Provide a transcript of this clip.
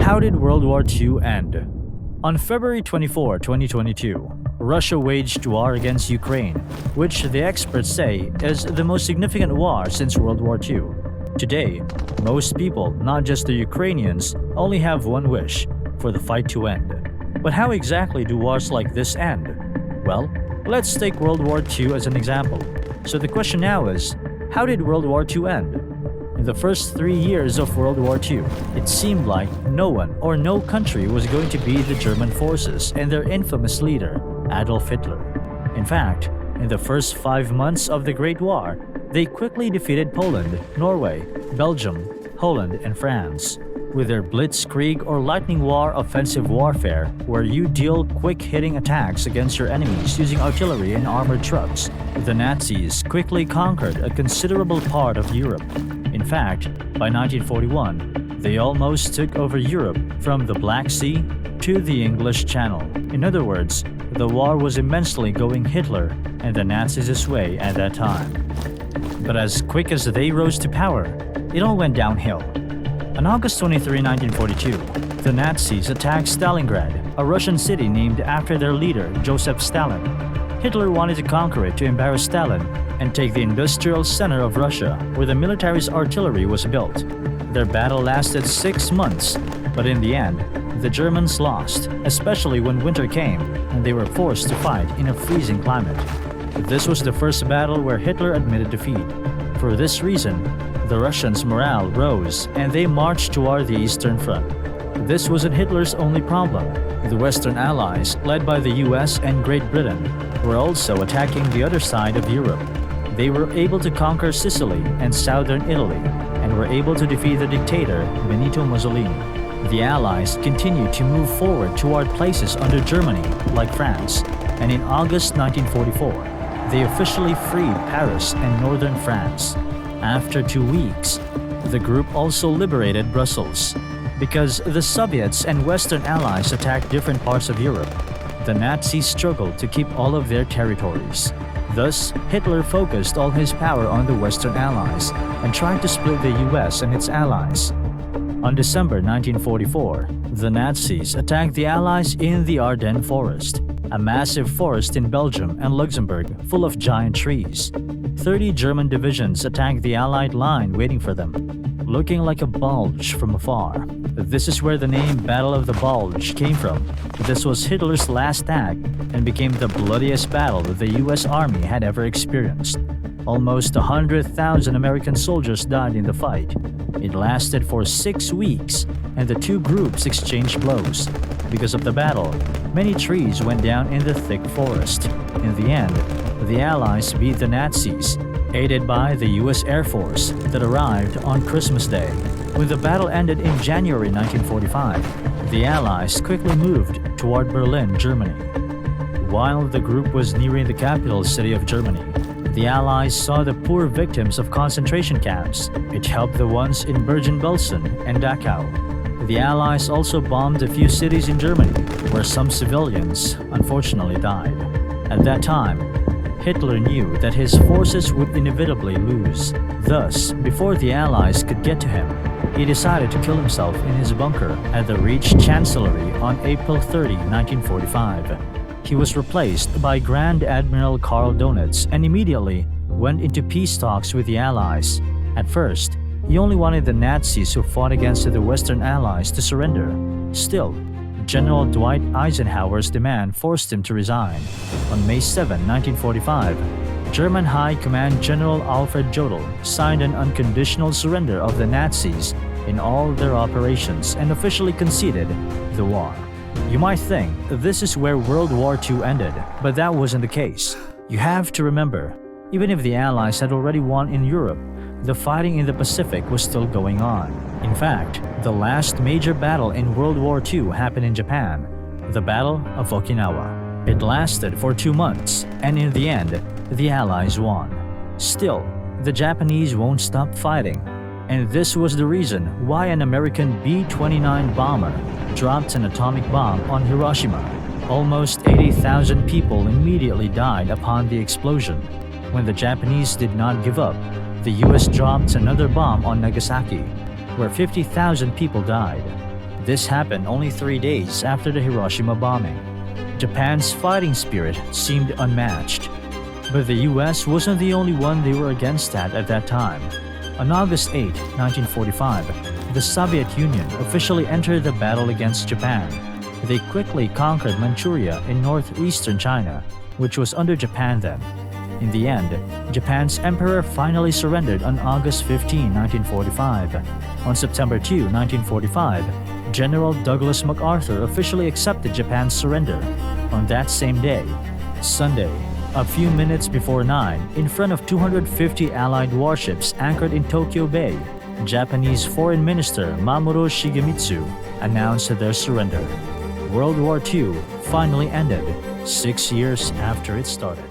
How did World War II end? On February 24, 2022, Russia waged war against Ukraine, which the experts say is the most significant war since World War II. Today, most people, not just the Ukrainians, only have one wish: for the fight to end. But how exactly do wars like this end? Well, let's take World War II as an example. So the question now is, how did World War II end? In the first 3 years of World War II, it seemed like no one or no country was going to beat the German forces and their infamous leader, Adolf Hitler. In fact, in the first 5 months of the Great War, they quickly defeated Poland, Norway, Belgium, Holland, and France. With their Blitzkrieg or Lightning War offensive warfare, where you deal quick-hitting attacks against your enemies using artillery and armored trucks, the Nazis quickly conquered a considerable part of Europe. In fact, by 1941, they almost took over Europe from the Black Sea to the English Channel. In other words, the war was immensely going Hitler and the Nazis' way at that time. But as quick as they rose to power, it all went downhill. On August 23, 1942, the Nazis attacked Stalingrad, a Russian city named after their leader, Joseph Stalin. Hitler wanted to conquer it to embarrass Stalin and take the industrial center of Russia, where the military's artillery was built. Their battle lasted 6 months, but in the end, the Germans lost, especially when winter came and they were forced to fight in a freezing climate. This was the first battle where Hitler admitted defeat. For this reason, the Russians' morale rose and they marched toward the Eastern Front. This wasn't Hitler's only problem. The Western Allies, led by the US and Great Britain, were also attacking the other side of Europe. They were able to conquer Sicily and southern Italy and were able to defeat the dictator Benito Mussolini. The Allies continued to move forward toward places under Germany, like France, and in August 1944, they officially freed Paris and northern France. After 2 weeks, the group also liberated Brussels. Because the Soviets and Western Allies attacked different parts of Europe, the Nazis struggled to keep all of their territories. Thus, Hitler focused all his power on the Western Allies and tried to split the US and its allies. On December 1944, the Nazis attacked the Allies in the Ardennes Forest, a massive forest in Belgium and Luxembourg full of giant trees. 30 German divisions attacked the Allied line waiting for them, looking like a bulge from afar. This is where the name Battle of the Bulge came from. This was Hitler's last act and became the bloodiest battle the US Army had ever experienced. Almost 100,000 American soldiers died in the fight. It lasted for 6 weeks, and the two groups exchanged blows. Because of the battle, many trees went down in the thick forest. In the end, the Allies beat the Nazis, aided by the US Air Force that arrived on Christmas Day. When the battle ended in January 1945, the Allies quickly moved toward Berlin, Germany. While the group was nearing the capital city of Germany, the Allies saw the poor victims of concentration camps. It helped the ones in Bergen-Belsen and Dachau. The Allies also bombed a few cities in Germany, where some civilians unfortunately died. At that time, Hitler knew that his forces would inevitably lose. Thus, before the Allies could get to him, he decided to kill himself in his bunker at the Reich Chancellery on April 30, 1945. He was replaced by Grand Admiral Karl Donitz and immediately went into peace talks with the Allies. At first, he only wanted the Nazis who fought against the Western Allies to surrender. Still, General Dwight Eisenhower's demand forced him to resign. On May 7, 1945, German High Command General Alfred Jodl signed an unconditional surrender of the Nazis in all their operations and officially conceded the war. You might think this is where World War II ended, but that wasn't the case. You have to remember, even if the Allies had already won in Europe, the fighting in the Pacific was still going on. In fact, the last major battle in World War II happened in Japan, the Battle of Okinawa. It lasted for 2 months, and in the end, the Allies won. Still, the Japanese won't stop fighting, and this was the reason why an American B-29 bomber dropped an atomic bomb on Hiroshima. Almost 80,000 people immediately died upon the explosion. When the Japanese did not give up, the US dropped another bomb on Nagasaki, where 50,000 people died. This happened only 3 days after the Hiroshima bombing. Japan's fighting spirit seemed unmatched. But the US wasn't the only one they were against at that time. On August 8, 1945, the Soviet Union officially entered the battle against Japan. They quickly conquered Manchuria in northeastern China, which was under Japan then. In the end, Japan's emperor finally surrendered on August 15, 1945. On September 2, 1945, General Douglas MacArthur officially accepted Japan's surrender. On that same day, Sunday, a few minutes before 9, in front of 250 Allied warships anchored in Tokyo Bay, Japanese Foreign Minister Mamoru Shigemitsu announced their surrender. World War II finally ended 6 years after it started.